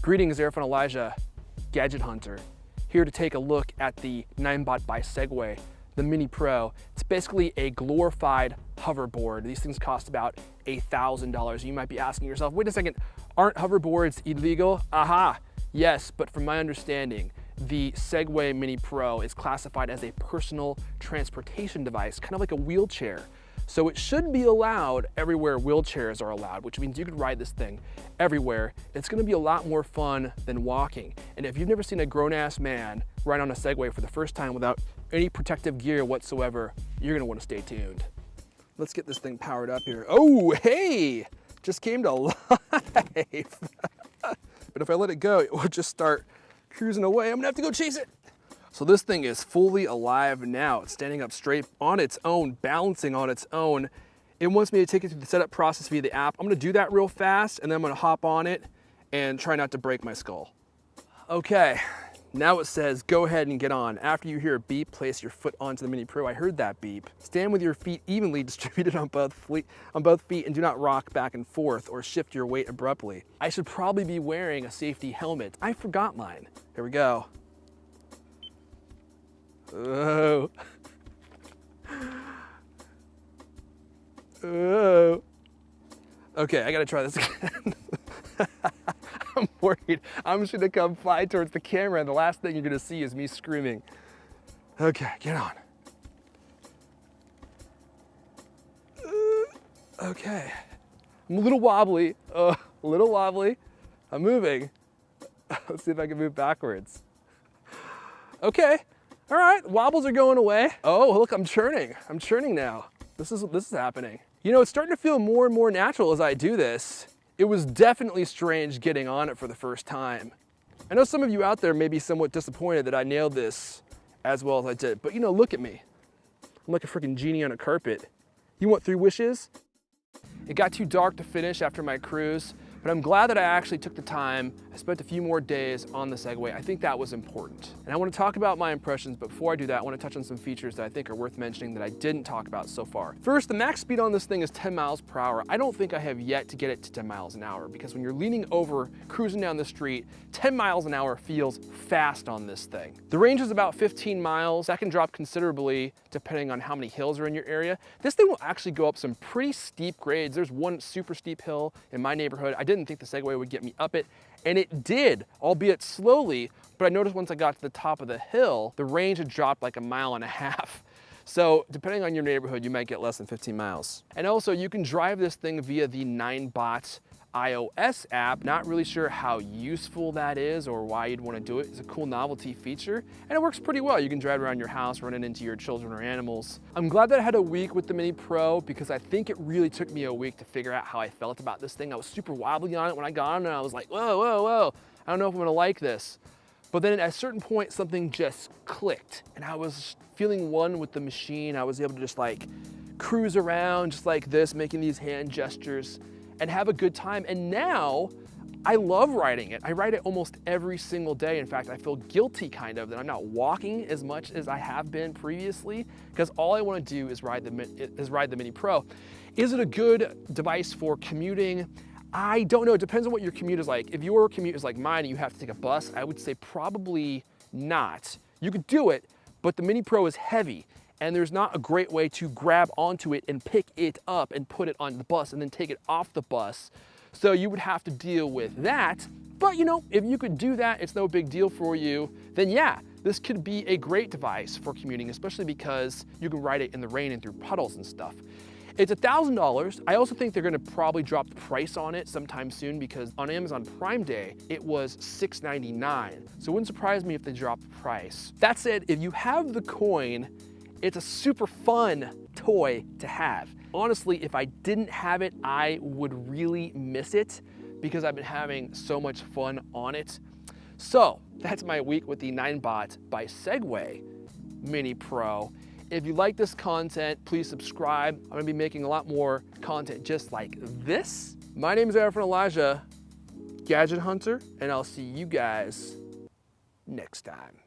Greetings, Airfun Elijah, Gadget Hunter, here to take a look at the Ninebot by Segway, the Mini Pro. It's basically a glorified hoverboard. These things cost about $1,000. You might be asking yourself, wait a second, aren't hoverboards illegal? Aha, yes, but from my understanding, the Segway Mini Pro is classified as a personal transportation device, kind of like a wheelchair. So it should be allowed everywhere wheelchairs are allowed, which means you could ride this thing everywhere. It's gonna be a lot more fun than walking. And if you've never seen a grown-ass man ride on a Segway for the first time without any protective gear whatsoever, you're gonna wanna stay tuned. Let's get this thing powered up here. Oh, hey, just came to life. But if I let it go, it will just start cruising away. I'm gonna have to go chase it. So this thing is fully alive now. It's standing up straight on its own, balancing on its own. It wants me to take it through the setup process via the app. I'm gonna do that real fast, and then I'm gonna hop on it and try not to break my skull. Okay, now it says, go ahead and get on. After you hear a beep, place your foot onto the Mini Pro. I heard that beep. Stand with your feet evenly distributed on both feet and do not rock back and forth or shift your weight abruptly. I should probably be wearing a safety helmet. I forgot mine. Here we go. Oh. Oh. Okay, I gotta try this again. I'm worried. I'm just gonna come fly towards the camera and the last thing you're gonna see is me screaming. Okay, get on. Okay. I'm a little wobbly. I'm moving. Let's see if I can move backwards. Okay. All right, wobbles are going away. Oh, look, I'm churning. I'm churning now. This is happening. You know, it's starting to feel more and more natural as I do this. It was definitely strange getting on it for the first time. I know some of you out there may be somewhat disappointed that I nailed this as well as I did, but you know, look at me. I'm like a freaking genie on a carpet. You want 3 wishes? It got too dark to finish after my cruise, but I'm glad that I actually took the time. I spent a few more days on the Segway. I think that was important. And I want to talk about my impressions, but before I do that, I want to touch on some features that I think are worth mentioning that I didn't talk about so far. First, the max speed on this thing is 10 miles per hour. I don't think I have yet to get it to 10 miles an hour because when you're leaning over, cruising down the street, 10 miles an hour feels fast on this thing. The range is about 15 miles. That can drop considerably depending on how many hills are in your area. This thing will actually go up some pretty steep grades. There's one super steep hill in my neighborhood. I didn't think the Segway would get me up it, and it did, albeit slowly, but I noticed once I got to the top of the hill, the range had dropped like 1.5 miles. So depending on your neighborhood, you might get less than 15 miles. And also you can drive this thing via the Ninebot iOS app. Not really sure how useful that is or why you'd want to do it. It's a cool novelty feature and it works pretty well. You can drive around your house, running into your children or animals. I'm glad that I had a week with the Mini Pro because I think it really took me a week to figure out how I felt about this thing. I was super wobbly on it when I got on it and I was like, whoa, whoa, whoa. I don't know if I'm gonna like this. But then at a certain point, something just clicked and I was feeling one with the machine. I was able to just like cruise around just like this, making these hand gestures and have a good time. And now I love riding it. I ride it almost every single day. In fact, I feel guilty kind of that I'm not walking as much as I have been previously because all I want to do is ride the Mini Pro. Is it a good device for commuting? I don't know. It depends on what your commute is like. If your commute is like mine and you have to take a bus, I would say probably not. You could do it, but the Mini Pro is heavy and there's not a great way to grab onto it and pick it up and put it on the bus and then take it off the bus. So you would have to deal with that. But you know, if you could do that, it's no big deal for you, then yeah, this could be a great device for commuting, especially because you can ride it in the rain and through puddles and stuff. It's $1,000. I also think they're gonna probably drop the price on it sometime soon because on Amazon Prime Day, it was $6.99. So it wouldn't surprise me if they drop the price. That said, if you have the coin, it's a super fun toy to have. Honestly, if I didn't have it, I would really miss it because I've been having so much fun on it. So that's my week with the Ninebot by Segway Mini Pro. If you like this content, please subscribe. I'm gonna be making a lot more content just like this. My name is Airfun Elijah, Gadget Hunter, and I'll see you guys next time.